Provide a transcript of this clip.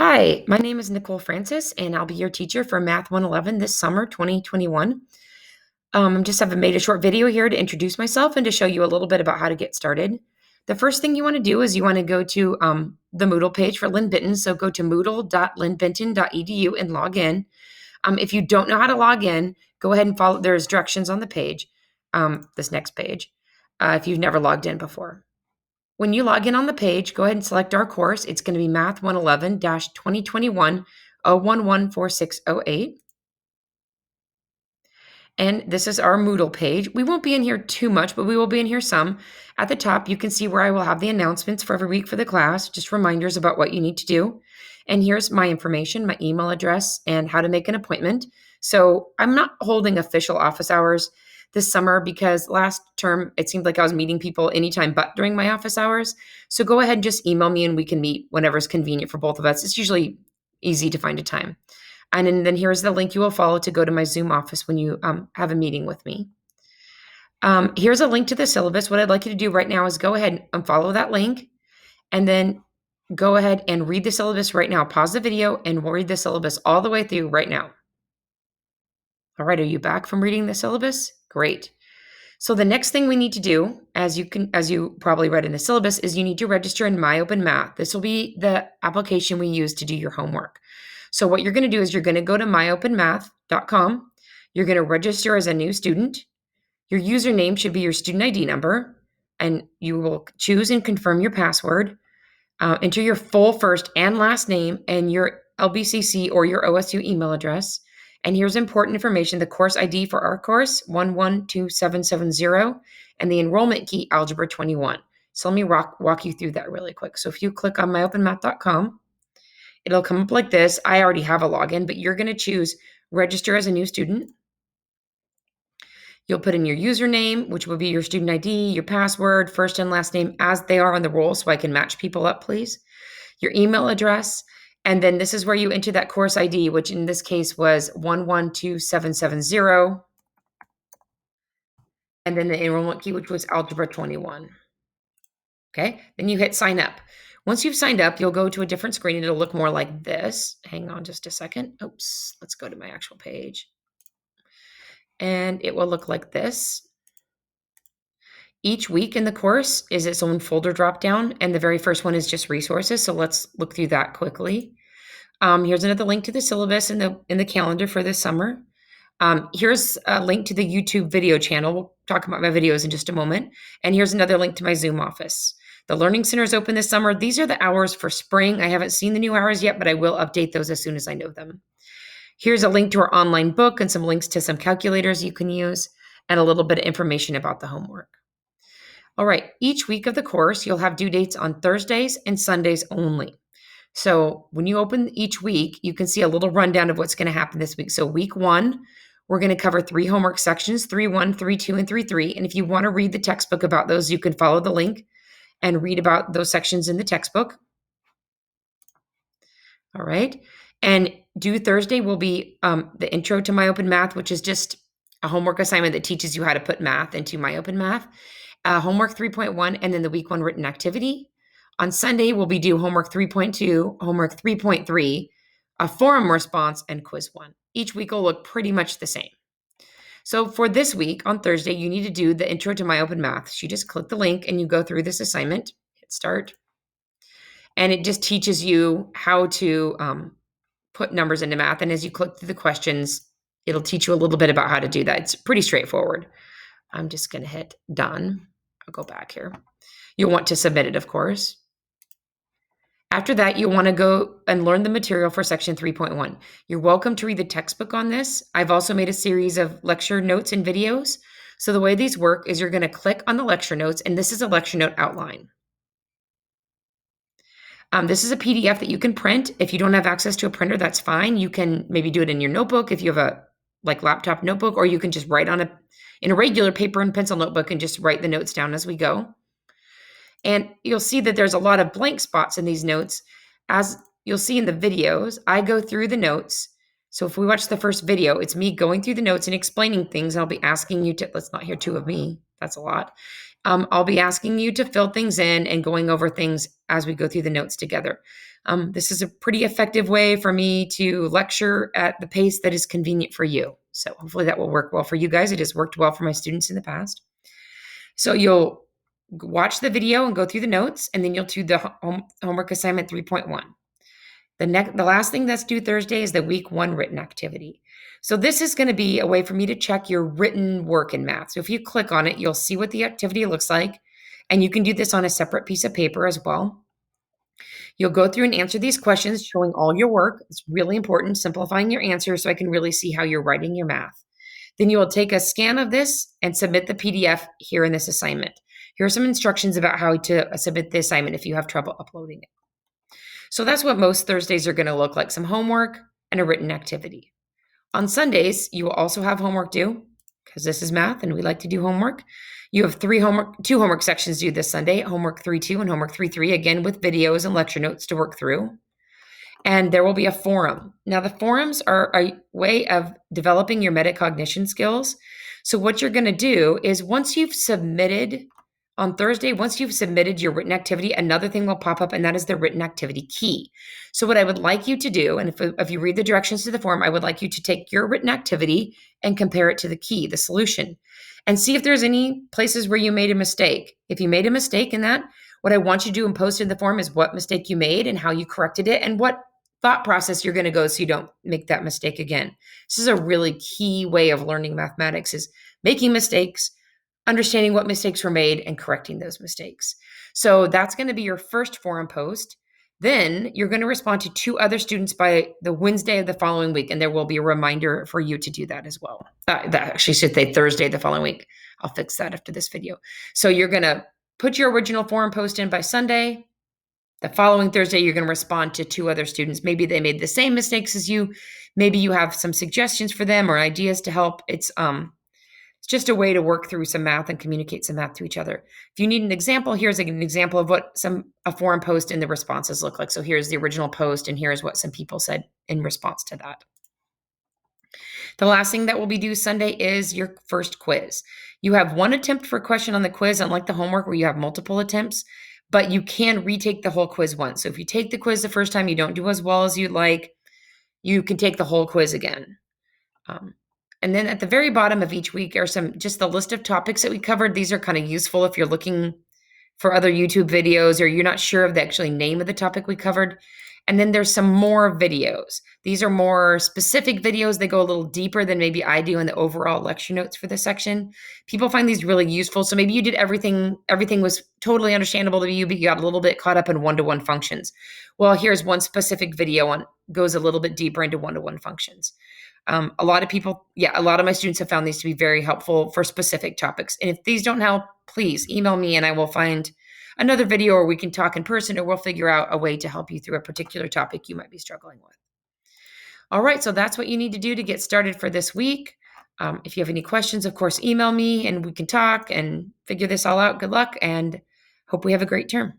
Hi, my name is Nicole Francis, and I'll be your teacher for Math 111 this summer, 2021. Just have made a short video here to introduce myself and to show you a little bit about how to get started. The first thing you want to do is you want to go to the Moodle page for Lynn Benton. So go to moodle.lynnbenton.edu and log in. If you don't know how to log in, go ahead and follow. There's directions on the page, this next page, if you've never logged in before. When you log in on the page, go ahead and select our course. It's going to be Math 111-2021 0114608. And this is our Moodle page. We won't be in here too much, but we will be in here some. At the top, you can see where I will have the announcements for every week for the class, just reminders about what you need to do. And here's my information, my email address, and how to make an appointment. So I'm not holding official office hours this summer because last term it seemed like I was meeting people anytime but during my office hours. So go ahead and just email me and we can meet whenever is convenient for both of us. It's usually easy to find a time. And then here's the link you will follow to go to my Zoom office when you have a meeting with me. Here's a link to the syllabus. What I'd like you to do right now is go ahead and follow that link and then go ahead and read the syllabus right now. Pause the video and we'll read the syllabus all the way through right now. All right, are you back from reading the syllabus? Great. So the next thing we need to do, as you probably read in the syllabus, is you need to register in MyOpenMath. This will be the application we use to do your homework. So what you're going to do is you're going to go to myopenmath.com. You're going to register as a new student. Your username should be your student ID number, and you will choose and confirm your password. Enter your full first and last name and your LBCC or your OSU email address. And here's important information: the course ID for our course, 112770, and the enrollment key, Algebra 21. So let me walk you through that really quick. So if you click on myopenmath.com, it'll come up like this. I already have a login, but you're going to choose register as a new student. You'll put in your username, which will be your student ID, your password, first and last name as they are on the roll so I can match people up, please. Your email address. And then this is where you enter that course ID, which in this case was 112770. And then the enrollment key, which was Algebra 21. Okay, then you hit sign up. Once you've signed up, you'll go to a different screen and it'll look more like this. Hang on just a second. Oops, let's go to my actual page. And it will look like this. Each week in the course is its own folder dropdown, and the very first one is just resources. So let's look through that quickly. Here's another link to the syllabus in the calendar for this summer. Here's a link to the YouTube video channel. We'll talk about my videos in just a moment. And here's another link to my Zoom office. The Learning Center is open this summer. These are the hours for spring. I haven't seen the new hours yet, but I will update those as soon as I know them. Here's a link to our online book and some links to some calculators you can use and a little bit of information about the homework. All right, each week of the course, you'll have due dates on Thursdays and Sundays only. So when you open each week, you can see a little rundown of what's going to happen this week. So week 1, we're going to cover 3 homework sections, 3.1, 3.2, and 3.3. And if you want to read the textbook about those, you can follow the link and read about those sections in the textbook. All right. And due Thursday will be the intro to MyOpenMath, which is just a homework assignment that teaches you how to put math into MyOpenMath. Homework 3.1, and then the week 1 written activity. On Sunday, we'll be due homework 3.2, homework 3.3, a forum response, and quiz 1. Each week will look pretty much the same. So for this week, on Thursday, you need to do the intro to MyOpenMath. So you just click the link and you go through this assignment, hit start. And it just teaches you how to put numbers into math. And as you click through the questions, it'll teach you a little bit about how to do that. It's pretty straightforward. I'm just going to hit done. I'll go back here. You'll want to submit it, of course. After that, you'll want to go and learn the material for section 3.1. You're welcome to read the textbook on this. I've also made a series of lecture notes and videos. So the way these work is you're going to click on the lecture notes, and this is a lecture note outline. This is a PDF that you can print. If you don't have access to a printer, that's fine. You can maybe do it in your notebook if you have a laptop notebook, or you can just write in a regular paper and pencil notebook and just write the notes down as we go. And you'll see that there's a lot of blank spots in these notes. As you'll see in the videos, I go through the notes. So if we watch the first video, it's me going through the notes and explaining things. I'll be asking you to, let's not hear 2 of me. That's a lot. I'll be asking you to fill things in and going over things as we go through the notes together. This is a pretty effective way for me to lecture at the pace that is convenient for you. So hopefully that will work well for you guys. It has worked well for my students in the past. So you'll watch the video and go through the notes, and then you'll do the homework assignment 3.1. The last thing that's due Thursday is the week 1 written activity. So this is going to be a way for me to check your written work in math. So if you click on it, you'll see what the activity looks like, and you can do this on a separate piece of paper as well. You'll go through and answer these questions, showing all your work. It's really important, simplifying your answers so I can really see how you're writing your math. Then you will take a scan of this and submit the PDF here in this assignment. Here are some instructions about how to submit the assignment if you have trouble uploading it. So that's what most Thursdays are going to look like, some homework and a written activity. On Sundays, you will also have homework due because this is math and we like to do homework. You have two homework sections due this Sunday, homework 3.2 and homework 3.3, again with videos and lecture notes to work through. And there will be a forum. Now, the forums are a way of developing your metacognition skills. So what you're going to do is once you've submitted on Thursday, once you've submitted your written activity, another thing will pop up, and that is the written activity key. So what I would like you to do, and if you read the directions to the form, I would like you to take your written activity and compare it to the key, the solution, and see if there's any places where you made a mistake. If you made a mistake in that, what I want you to do and post in the form is what mistake you made and how you corrected it and what thought process you're going to go so you don't make that mistake again. This is a really key way of learning mathematics, is making mistakes, understanding what mistakes were made, and correcting those mistakes. So that's going to be your first forum post. Then you're going to respond to 2 other students by the Wednesday of the following week, and there will be a reminder for you to do that as well. That actually should say Thursday the following week. I'll fix that after this video. So you're going to put your original forum post in by Sunday. The following Thursday, you're going to respond to 2 other students. Maybe they made the same mistakes as you. Maybe you have some suggestions for them or ideas to help. It's just a way to work through some math and communicate some math to each other. If you need an example, here's an example of what a forum post and the responses look like. So here's the original post, and here's what some people said in response to that. The last thing that will be due Sunday is your first quiz. You have 1 attempt for a question on the quiz, unlike the homework where you have multiple attempts, but you can retake the whole quiz once. So if you take the quiz the first time, you don't do as well as you'd like, you can take the whole quiz again. And then at the very bottom of each week are just the list of topics that we covered. These are kind of useful if you're looking for other YouTube videos or you're not sure of the actual name of the topic we covered. And then there's some more videos. These are more specific videos. They go a little deeper than maybe I do in the overall lecture notes for this section. People find these really useful. So maybe you did everything was totally understandable to you, but you got a little bit caught up in one-to-one functions. Well, here's one specific video goes a little bit deeper into one-to-one functions. A lot of my students have found these to be very helpful for specific topics. And if these don't help, please email me and I will find another video, or we can talk in person, or we'll figure out a way to help you through a particular topic you might be struggling with. All right, so that's what you need to do to get started for this week. If you have any questions, of course, email me and we can talk and figure this all out. Good luck and hope we have a great term.